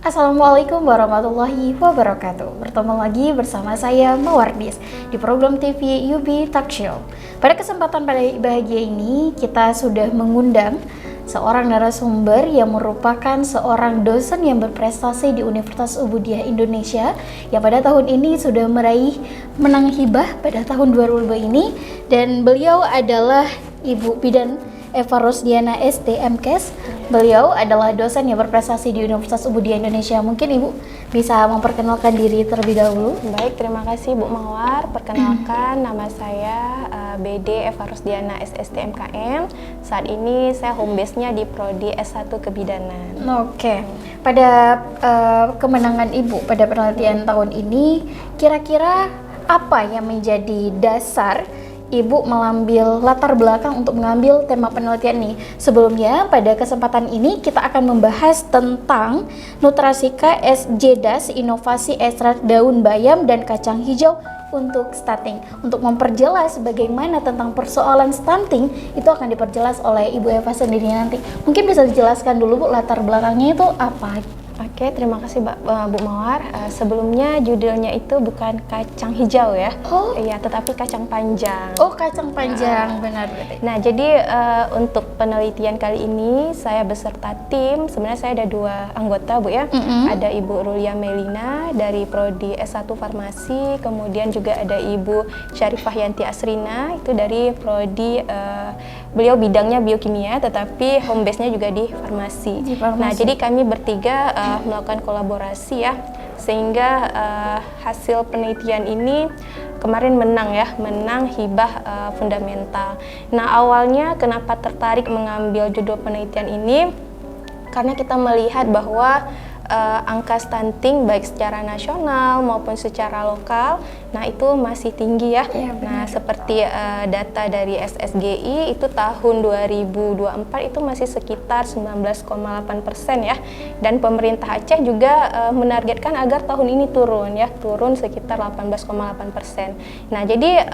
Assalamualaikum warahmatullahi wabarakatuh. Bertemu lagi bersama saya Mawardis di program TV UB Talk Show. Pada kesempatan bahagia ini kita sudah mengundang seorang narasumber yang merupakan seorang dosen yang berprestasi di Universitas Ubudiyah Indonesia yang pada tahun ini sudah meraih menang hibah pada tahun 2022 ini, dan beliau adalah Ibu Bidan Eva Rosdiana STMKes. Beliau adalah dosen yang berprestasi di Universitas Ubudiyah Indonesia. Mungkin Ibu bisa memperkenalkan diri terlebih dahulu. Baik, terima kasih Bu Mawar. Perkenalkan, nama saya BD Eva Rosdiana SSTMKM. Saat ini saya home base-nya di Prodi S1 Kebidanan. Oke. Pada kemenangan Ibu pada penelitian tahun ini, kira-kira apa yang menjadi dasar Ibu mengambil latar belakang untuk mengambil tema penelitian ini? Sebelumnya, pada kesempatan ini kita akan membahas tentang Nutrasika SJDAS, inovasi ekstrak daun bayam dan kacang hijau untuk stunting. Untuk memperjelas bagaimana tentang persoalan stunting, itu akan diperjelas oleh Ibu Eva sendiri nanti. Mungkin bisa dijelaskan dulu Bu, latar belakangnya itu apa? Oke, terima kasih Bu Mawar. Sebelumnya judulnya itu bukan kacang hijau ya. Oh iya, tetapi kacang panjang. Oh, kacang panjang, benar berarti. Nah, jadi untuk penelitian kali ini saya beserta tim. Sebenarnya saya ada 2 anggota Bu ya. Ada Ibu Rulia Melina dari Prodi S1 Farmasi, kemudian juga ada Ibu Syarifah Yanti Asrina itu dari Prodi beliau bidangnya biokimia tetapi home base-nya juga di farmasi. Nah, jadi kami bertiga melakukan kolaborasi ya, sehingga hasil penelitian ini kemarin menang hibah fundamental. Nah, awalnya kenapa tertarik mengambil judul penelitian ini? Karena kita melihat bahwa angka stunting baik secara nasional maupun secara lokal, nah itu masih tinggi ya. Nah, seperti data dari SSGI itu tahun 2024 itu masih sekitar 19,8% ya. Dan pemerintah Aceh juga menargetkan agar tahun ini turun sekitar 18,8%. Nah, jadi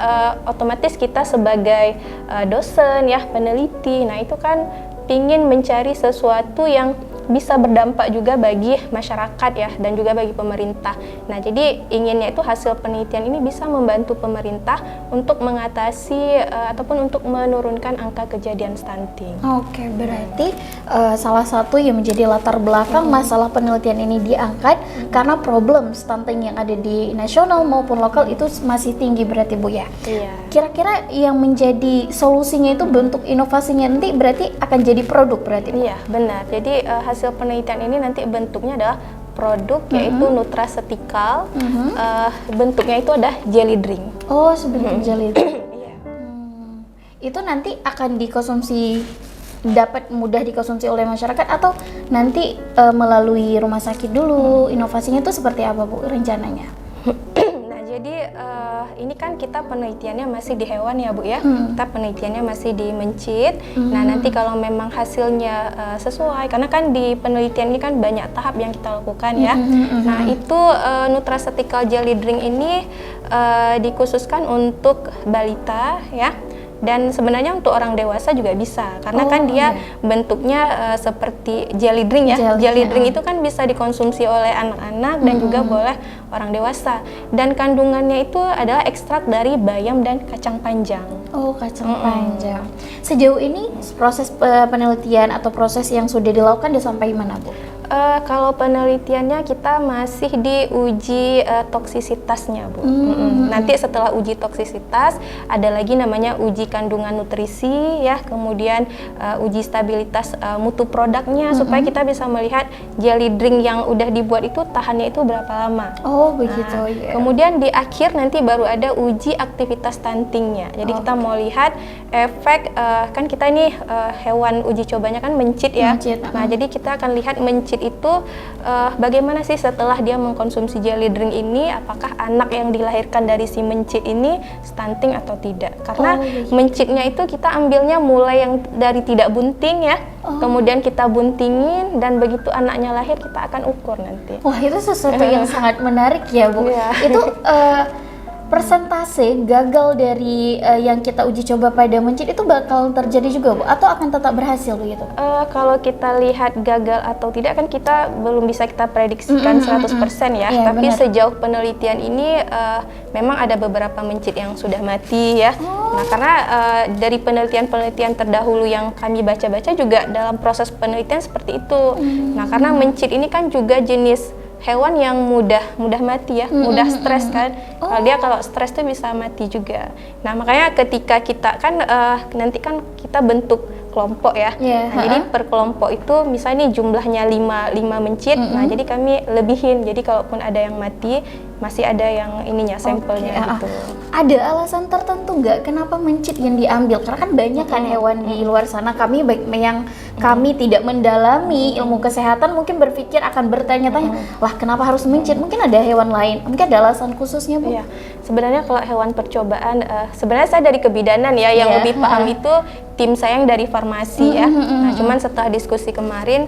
otomatis kita sebagai dosen ya, peneliti, nah itu kan ingin mencari sesuatu yang bisa berdampak juga bagi masyarakat ya, dan juga bagi pemerintah. Nah, jadi inginnya itu hasil penelitian ini bisa membantu pemerintah untuk mengatasi ataupun untuk menurunkan angka kejadian stunting. Oke, berarti salah satu yang menjadi latar belakang masalah penelitian ini diangkat karena problem stunting yang ada di nasional maupun lokal itu masih tinggi berarti Bu ya? Iya. Kira-kira yang menjadi solusinya itu bentuk inovasinya nanti berarti akan jadi produk berarti? Iya, benar. Jadi hasil penelitian ini nanti bentuknya adalah produk yaitu nutraceutical. Bentuknya itu ada jelly drink. Oh, sebentuk jelly drink. Itu nanti akan dikonsumsi, dapat mudah dikonsumsi oleh masyarakat atau nanti melalui rumah sakit dulu? Inovasinya itu seperti apa Bu rencananya? Nah, jadi ini kan kita penelitiannya masih di hewan ya Bu ya. Kita penelitiannya masih di mencit. Nah, nanti kalau memang hasilnya sesuai, karena kan di penelitian ini kan banyak tahap yang kita lakukan ya. Nah, itu nutraceutical jelly drink ini dikhususkan untuk balita ya. Dan sebenarnya untuk orang dewasa juga bisa, karena kan dia bentuknya seperti jelly drink ya. Jelly drink itu kan bisa dikonsumsi oleh anak-anak dan juga boleh orang dewasa. Dan kandungannya itu adalah ekstrak dari bayam dan kacang panjang. Oh, kacang panjang. Sejauh ini proses penelitian atau proses yang sudah dilakukan sampai mana Bu? Kalau penelitiannya kita masih diuji toksisitasnya Bu. Nanti setelah uji toksisitas ada lagi namanya uji kandungan nutrisi ya, kemudian uji stabilitas mutu produknya supaya kita bisa melihat jelly drink yang udah dibuat itu tahannya itu berapa lama. Oh begitu. Nah, kemudian di akhir nanti baru ada uji aktivitas stuntingnya. Jadi kita mau lihat efek, kan kita ini hewan uji cobanya kan mencit ya. Nah, jadi kita akan lihat mencit itu bagaimana sih setelah dia mengkonsumsi jelly drink ini, apakah anak yang dilahirkan dari si mencit ini stunting atau tidak. Karena mencitnya itu kita ambilnya mulai yang dari tidak bunting ya, kemudian kita buntingin dan begitu anaknya lahir kita akan ukur nanti. Wah, itu sesuatu yang sangat menarik ya Bu. Itu persentase gagal dari yang kita uji coba pada mencit itu bakal terjadi juga, Bu? Atau akan tetap berhasil begitu? Kalau kita lihat gagal atau tidak kan kita belum bisa kita prediksikan 100% ya. Iya, Tapi benar. sejauh penelitian ini memang ada beberapa mencit yang sudah mati ya. Nah, karena dari penelitian-penelitian terdahulu yang kami baca-baca juga dalam proses penelitian seperti itu. Nah, karena mencit ini kan juga jenis hewan yang mudah mati ya, mudah stres kan. Kalau stres tuh bisa mati juga. Nah, makanya ketika kita kan nanti kan kita bentuk kelompok ya. Nah, jadi per kelompok itu misalnya nih jumlahnya 5 mencit. Nah, jadi kami lebihin. Jadi kalaupun ada yang mati, masih ada yang ininya sampelnya gitu. Ada alasan tertentu nggak kenapa mencit yang diambil? Karena kan banyak kan hewan di luar sana. Kami baik yang kami tidak mendalami ilmu kesehatan mungkin berpikir akan bertanya-tanya, lah kenapa harus mencit? Mungkin ada hewan lain. Mungkin ada alasan khususnya, Bu? Iya. Sebenarnya kalau hewan percobaan, sebenarnya saya dari kebidanan ya, yang lebih paham itu tim saya yang dari farmasi ya. Nah, cuman setelah diskusi kemarin,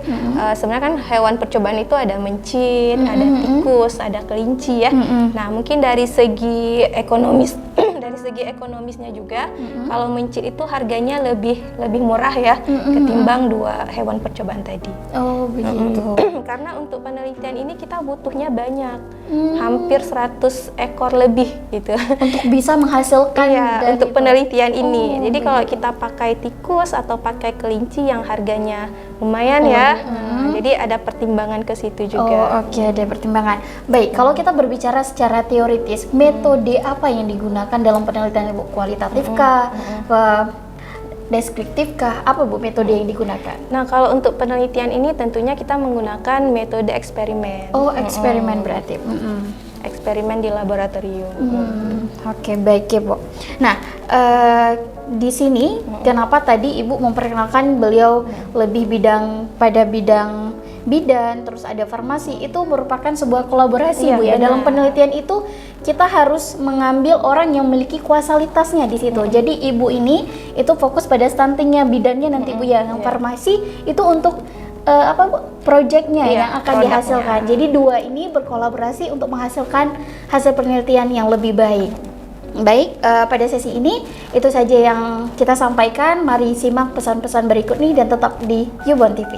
sebenarnya kan hewan percobaan itu ada mencit, ada tikus, ada kelinci ya. Nah, mungkin dari segi ekonomis, dari segi ekonomisnya juga, kalau mencit itu harganya lebih murah ya, ketimbang 2 hewan percobaan tadi. Oh, begitu. Karena untuk penelitian ini kita butuhnya banyak, hampir 100 ekor lebih gitu. Untuk bisa menghasilkan dari untuk itu. penelitian ini. Jadi kalau kita pakai tikus atau pakai kelinci yang harganya lumayan ya, jadi ada pertimbangan ke situ juga. Oke, ada pertimbangan. Baik, kalau kita berbicara secara teoritis, metode apa yang digunakan dalam penelitian, Bu? Kualitatifkah? Deskriptifkah? Apa, Bu, metode yang digunakan? Nah, kalau untuk penelitian ini tentunya kita menggunakan metode eksperimen. Oh, eksperimen berarti. Eksperimen di laboratorium. Oke, baik ya, Bu. Nah, di sini kenapa tadi Ibu memperkenalkan beliau lebih pada bidang bidan, terus ada farmasi, itu merupakan sebuah kolaborasi, Bu ya. Benar. Dalam penelitian itu kita harus mengambil orang yang memiliki kuasalitasnya di situ. Jadi Ibu ini itu fokus pada stuntingnya, bidannya nanti Bu ya. Yang farmasi itu untuk proyeknya yang akan dihasilkan. Jadi dua ini berkolaborasi untuk menghasilkan hasil penelitian yang lebih baik. Baik, pada sesi ini itu saja yang kita sampaikan. Mari simak pesan-pesan berikut nih dan tetap di Yubon TV.